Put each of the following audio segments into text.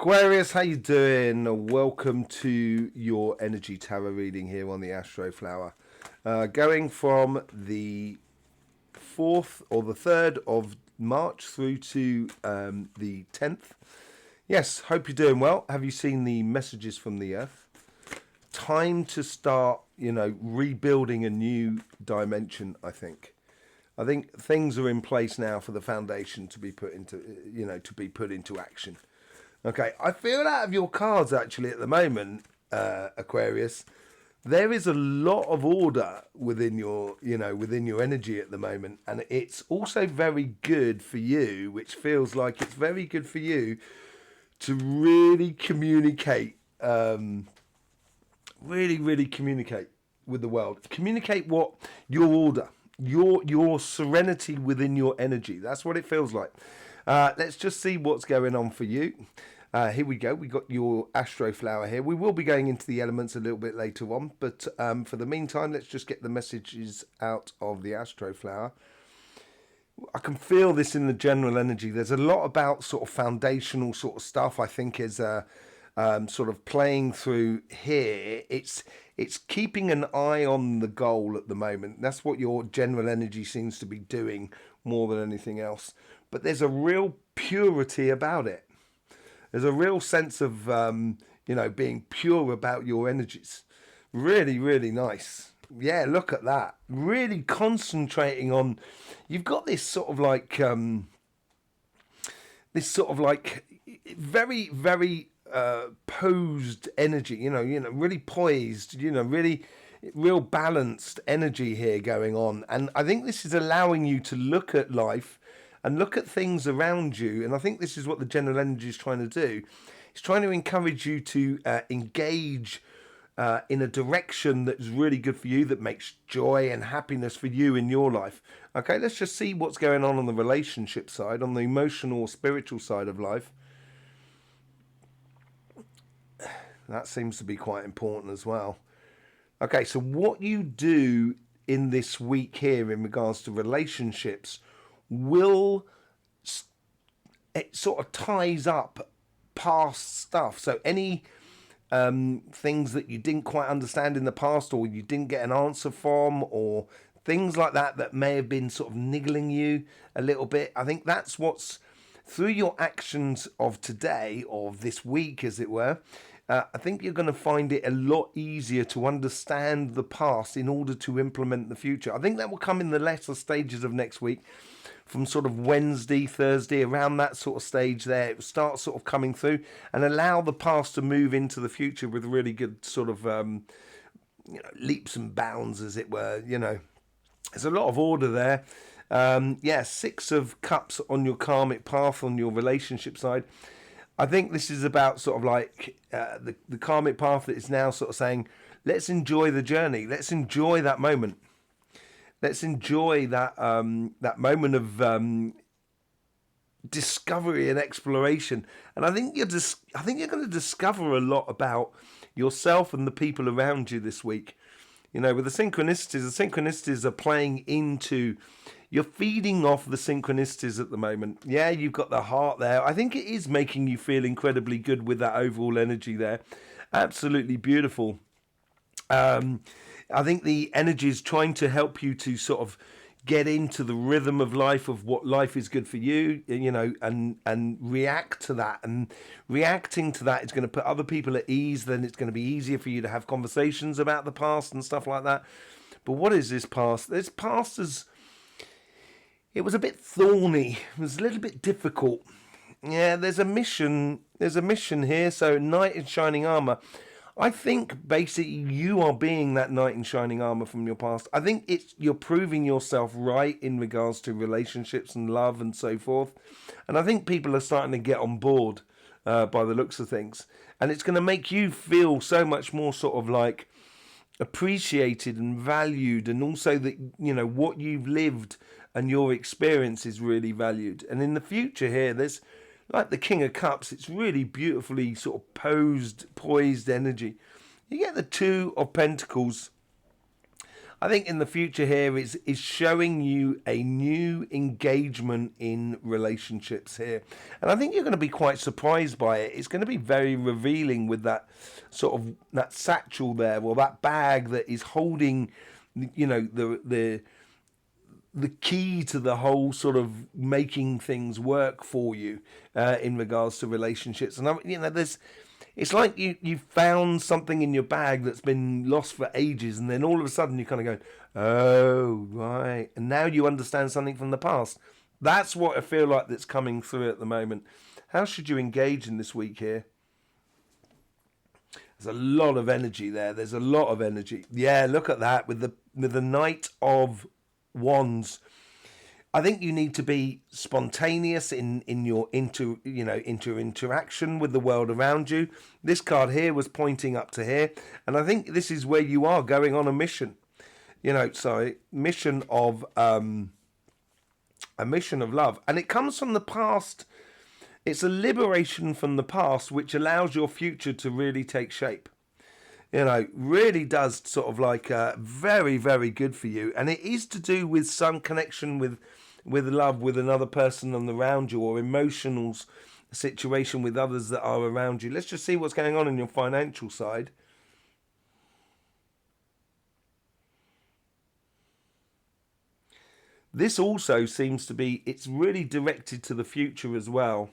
Aquarius, how you doing? Welcome to your energy tarot reading here on the Astroflower. Going from the 4th or the 3rd of March through to the 10th. Yes, hope you're doing well. Have you seen the messages from the Earth? Time to start, rebuilding a new dimension, I think. I think things are in place now for the foundation to be put into action. Okay, I feel out of your cards actually at the moment, Aquarius. There is a lot of order within your energy at the moment, and it's also very good for you, which feels like it's very good for you to really communicate, really communicate with the world. Communicate what your order, your serenity within your energy. That's what it feels like. Let's just see what's going on for you. Here we go. We got your Astroflower here. We will be going into the elements a little bit later on, but for the meantime, let's just get the messages out of the Astroflower. I can feel this in the general energy. There's a lot about sort of foundational sort of stuff, I think, is sort of playing through here. It's keeping an eye on the goal at the moment. That's what your general energy seems to be doing more than anything else. But there's a real purity about it. There's a real sense of, being pure about your energies. Really, really nice. Yeah, look at that. Really concentrating on, you've got this sort of like, very, very posed energy, really poised, really real balanced energy here going on. And I think this is allowing you to look at life and look at things around you. And I think this is what the general energy is trying to do. It's trying to encourage you to engage in a direction that is really good for you, that makes joy and happiness for you in your life. Okay, let's just see what's going on the relationship side, on the emotional or spiritual side of life. That seems to be quite important as well. Okay, so what you do in this week here in regards to relationships it sort of ties up past stuff. So any things that you didn't quite understand in the past, or you didn't get an answer from, or things like that may have been sort of niggling you a little bit. I think that's what's through your actions of today, or of this week as it were. I think you're going to find it a lot easier to understand the past in order to implement the future. I think that will come in the latter stages of next week, from sort of Wednesday, Thursday, around that sort of stage there. It will start sort of coming through and allow the past to move into the future with really good sort of leaps and bounds, as it were. There's a lot of order there. 6 of Cups on your karmic path, on your relationship side. I think this is about sort of like the karmic path that is now sort of saying, let's enjoy the journey. Let's enjoy that moment. Let's enjoy that moment of discovery and exploration. And I think you're going to discover a lot about yourself and the people around you this week. With the synchronicities are playing into. You're feeding off the synchronicities at the moment. Yeah, you've got the heart there. I think it is making you feel incredibly good with that overall energy there. Absolutely beautiful. I think the energy is trying to help you to sort of get into the rhythm of life, of what life is good for you, and react to that. And reacting to that is going to put other people at ease. Then it's going to be easier for you to have conversations about the past and stuff like that. But what is this past? This past it was a bit thorny. It was a little bit difficult. Yeah, there's a mission. There's a mission here. So, knight in shining armor. I think basically you are being that knight in shining armor from your past. I think you're proving yourself right in regards to relationships and love and so forth. And I think people are starting to get on board by the looks of things. And it's going to make you feel so much more sort of like appreciated and valued, and also that what you've lived and your experience is really valued. And in the future here, there's like the King of Cups. It's really beautifully sort of poised energy. You get the 2 of Pentacles. I think in the future here is showing you a new engagement in relationships here. And I think you're going to be quite surprised by it. It's going to be very revealing with that sort of that satchel there, or that bag that is holding, the key to the whole sort of making things work for you in regards to relationships. And it's like you found something in your bag that's been lost for ages, and then all of a sudden you kind of go, oh right, and now you understand something from the past. That's what I feel like that's coming through at the moment. How should you engage in this week here? There's a lot of energy there. There's a lot of energy. Yeah, look at that with the Knight of Wands. I think you need to be spontaneous in your interaction with the world around you. This card here was pointing up to here, and I think this is where you are going on a mission. Mission of a mission of love, and it comes from the past. It's a liberation from the past, which allows your future to really take shape. Really does sort of like very, very good for you. And it is to do with some connection with love with another person around you, or emotional situation with others that are around you. Let's just see what's going on in your financial side. This also seems to be, it's really directed to the future as well.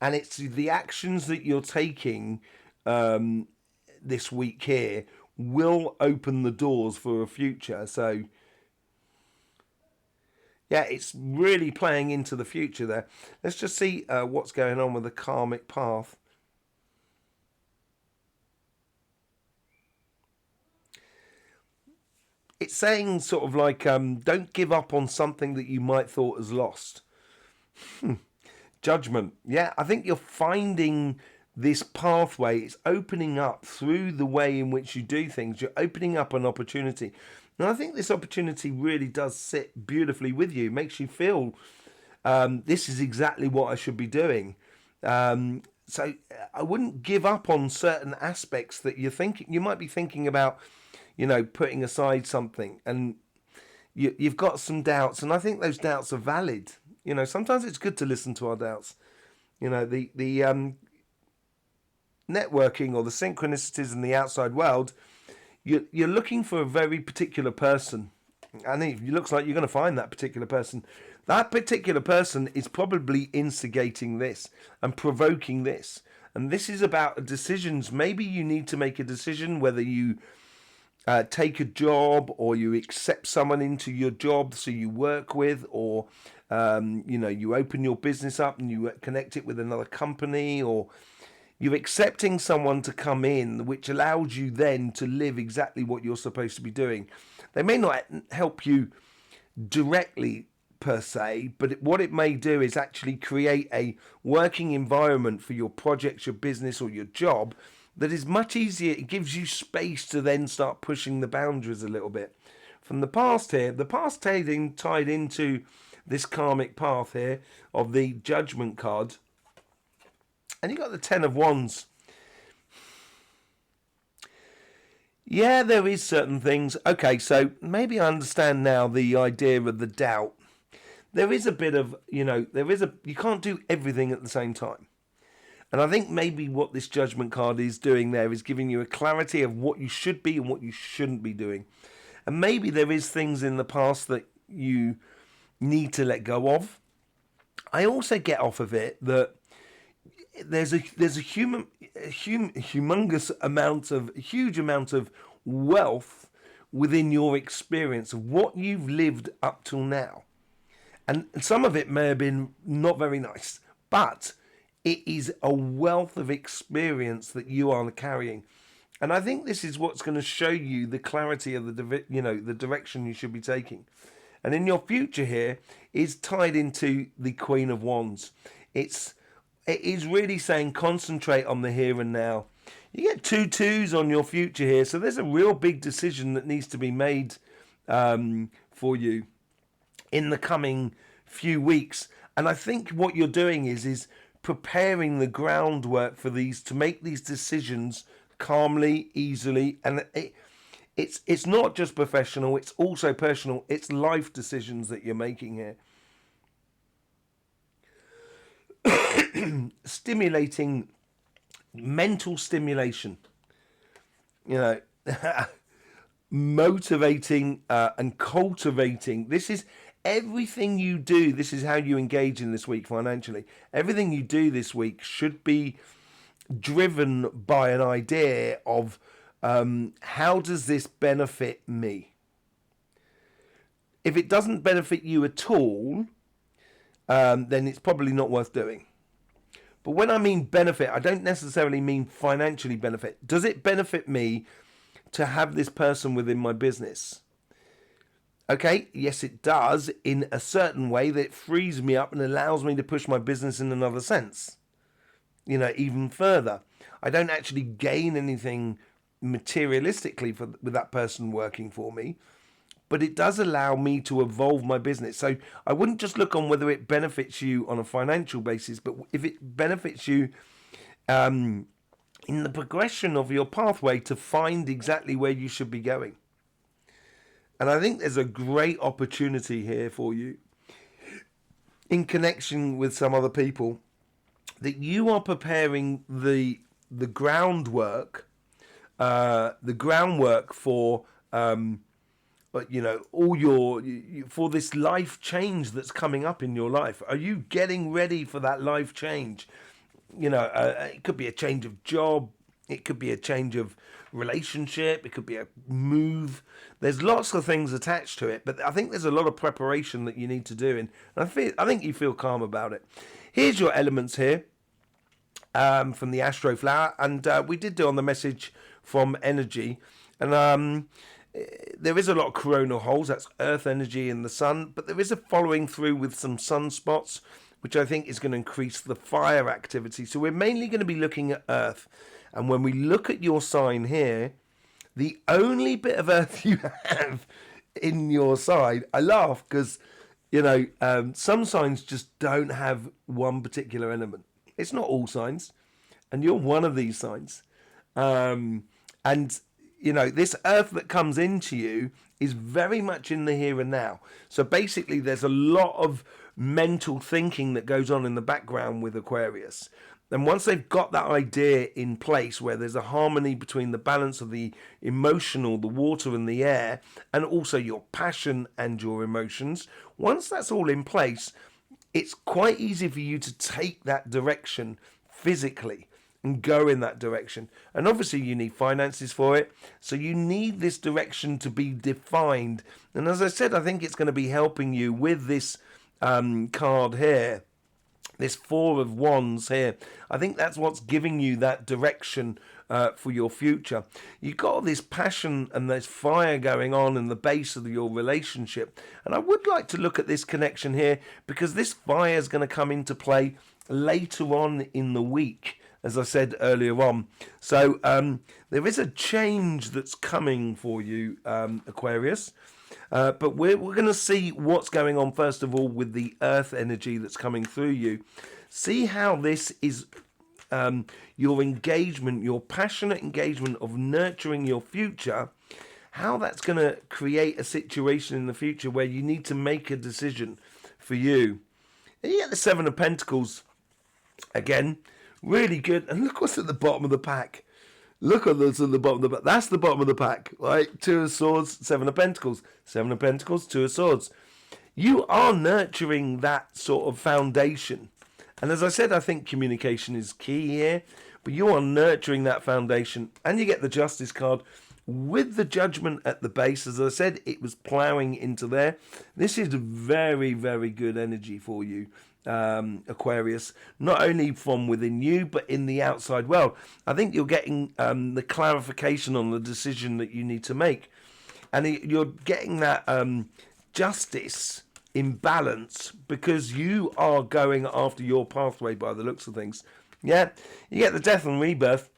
And it's the actions that you're taking this week here will open the doors for a future. So yeah, it's really playing into the future there. Let's just see what's going on with the karmic path. It's saying sort of like, don't give up on something that you might thought as lost. Judgment. Yeah, I think you're finding this pathway. It's opening up through the way in which you do things. You're opening up an opportunity. And I think this opportunity really does sit beautifully with you. It makes you feel this is exactly what I should be doing. So I wouldn't give up on certain aspects that you're thinking. You might be thinking about, putting aside something, and you've got some doubts. And I think those doubts are valid. Sometimes it's good to listen to our doubts. The networking or the synchronicities in the outside world, you're looking for a very particular person, and it looks like you're going to find that particular person. That particular person is probably instigating this and provoking this, and this is about decisions. Maybe you need to make a decision whether you take a job, or you accept someone into your job so you work with, or you open your business up and you connect it with another company, or you're accepting someone to come in, which allows you then to live exactly what you're supposed to be doing. They may not help you directly per se, but what it may do is actually create a working environment for your projects, your business, or your job that is much easier. It gives you space to then start pushing the boundaries a little bit. From the past here, the past tied into this karmic path here of the Judgment card. And you got the Ten of Wands. Yeah, there is certain things. Okay, so maybe I understand now the idea of the doubt. There is a bit of, you can't do everything at the same time. And I think maybe what this Judgment card is doing there is giving you a clarity of what you should be and what you shouldn't be doing. And maybe there is things in the past that you need to let go of. I also get off of it that there's a huge amount of wealth within your experience of what you've lived up till now. And some of it may have been not very nice, but it is a wealth of experience that you are carrying. And I think this is what's going to show you the clarity of the direction you should be taking. And in your future here is tied into the Queen of Wands. It is really saying concentrate on the here and now. You get 2 2s on your future here, so there's a real big decision that needs to be made for you in the coming few weeks. And I think what you're doing is preparing the groundwork for these, to make these decisions calmly, easily, and It's not just professional, it's also personal. It's life decisions that you're making here. Stimulating, mental stimulation, you know, motivating and cultivating. This is everything you do. This is how you engage in this week financially. Everything you do this week should be driven by an idea of how does this benefit me? If it doesn't benefit you at all, then it's probably not worth doing. But when I mean benefit, I don't necessarily mean financially benefit. Does it benefit me to have this person within my business? Okay, yes, it does, in a certain way that it frees me up and allows me to push my business in another sense, even further. I don't actually gain anything materialistically with that person working for me, but it does allow me to evolve my business. So I wouldn't just look on whether it benefits you on a financial basis, but if it benefits you in the progression of your pathway to find exactly where you should be going. And I think there's a great opportunity here for you in connection with some other people, that you are preparing the groundwork, for all for this life change that's coming up in your life. Are you getting ready for that life change? It could be a change of job, it could be a change of relationship, it could be a move. There's lots of things attached to it, but I think there's a lot of preparation that you need to do, and I think you feel calm about it. Here's your elements here from the Astroflower, and we did do on the message from energy, and there is a lot of coronal holes. That's earth energy in the sun, but there is a following through with some sunspots, which I think is going to increase the fire activity. So we're mainly going to be looking at earth. And when we look at your sign here, the only bit of earth you have in your sign, I laugh because, some signs just don't have one particular element. It's not all signs, and you're one of these signs. This earth that comes into you is very much in the here and now. So basically, there's a lot of mental thinking that goes on in the background with Aquarius. And once they've got that idea in place, where there's a harmony between the balance of the emotional, the water and the air, and also your passion and your emotions, once that's all in place, it's quite easy for you to take that direction physically and go in that direction. And obviously you need finances for it, so you need this direction to be defined. And as I said, I think it's going to be helping you with this card here, this Four of Wands here. I think that's what's giving you that direction for your future. You've got all this passion and this fire going on in the base of your relationship. And I would like to look at this connection here, because this fire is going to come into play later on in the week, as I said earlier on. So there is a change that's coming for you, Aquarius. But we're going to see what's going on, first of all, with the earth energy that's coming through you. See how this is your engagement, your passionate engagement of nurturing your future, how that's going to create a situation in the future where you need to make a decision for you. And you get the Seven of Pentacles again, really good. And look what's at the bottom of the pack. Look at this at the bottom of the pack. That's the bottom of the pack, right? Two of Swords, Seven of Pentacles. Seven of Pentacles, Two of Swords. You are nurturing that sort of foundation. And as I said, I think communication is key here. But you are nurturing that foundation. And you get the Justice card with the Judgment at the base. As I said, it was ploughing into there. This is very, very good energy for you, Aquarius, not only from within you but in the outside world. I think you're getting the clarification on the decision that you need to make, and you're getting that justice in balance, because you are going after your pathway by the looks of things. Yeah, you get the Death and Rebirth.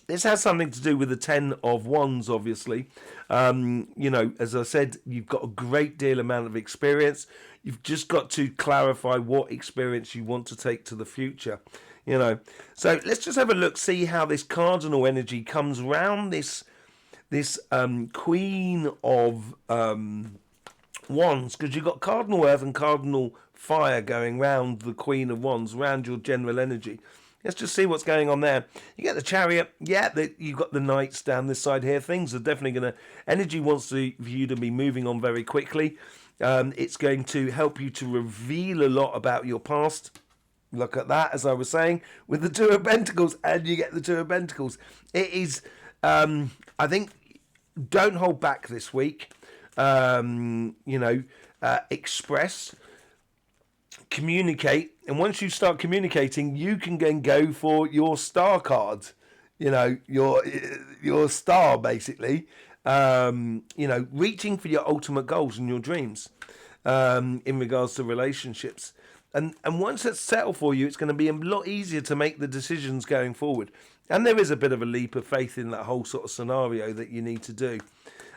This has something to do with the Ten of Wands, obviously. As I said, you've got a great deal amount of experience. You've just got to clarify what experience you want to take to the future. So let's just have a look, see how this cardinal energy comes around this this Queen of Wands, because you've got Cardinal Earth and Cardinal Fire going round the Queen of Wands, round your general energy. Let's just see what's going on there. You get the Chariot. Yeah, you've got the Knights down this side here. Things are definitely going to... Energy wants you to be moving on very quickly. It's going to help you to reveal a lot about your past. Look at that, as I was saying, with the Two of Pentacles. And you get the Two of Pentacles. It is... I think... Don't hold back this week. Express, communicate, and once you start communicating, you can then go for your star card, your star, basically, reaching for your ultimate goals and your dreams, in regards to relationships. And once it's settled for you, it's going to be a lot easier to make the decisions going forward. And there is a bit of a leap of faith in that whole sort of scenario that you need to do.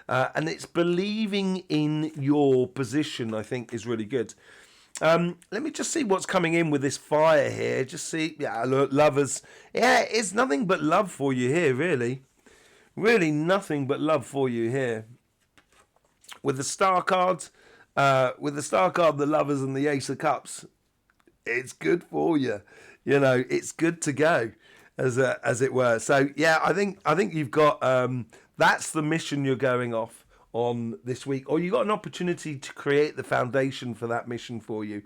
And it's believing in your position, I think, is really good. Let me just see what's coming in with this fire here. Just see, yeah, look, lovers. Yeah, it's nothing but love for you here, really. Really nothing but love for you here. With the star cards, the lovers and the Ace of Cups, it's good for you. It's good to go, as it were. So yeah, I think you've got that's the mission you're going off on this week, or you got an opportunity to create the foundation for that mission for you.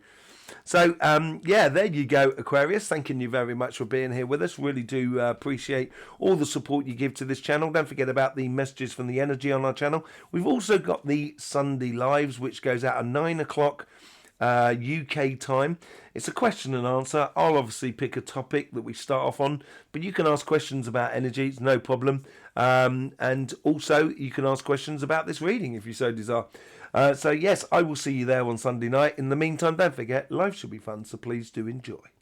So yeah, there you go, Aquarius. Thanking you very much for being here with us. Really do appreciate all the support you give to this channel. Don't forget about the messages from the energy on our channel. We've also got the Sunday lives, which goes out at 9 o'clock UK time. It's a question and answer. I'll obviously pick a topic that we start off on, but you can ask questions about energy, it's no problem. And also you can ask questions about this reading if you so desire. So yes, I will see you there on Sunday night. In the meantime, don't forget, life should be fun, so please do enjoy.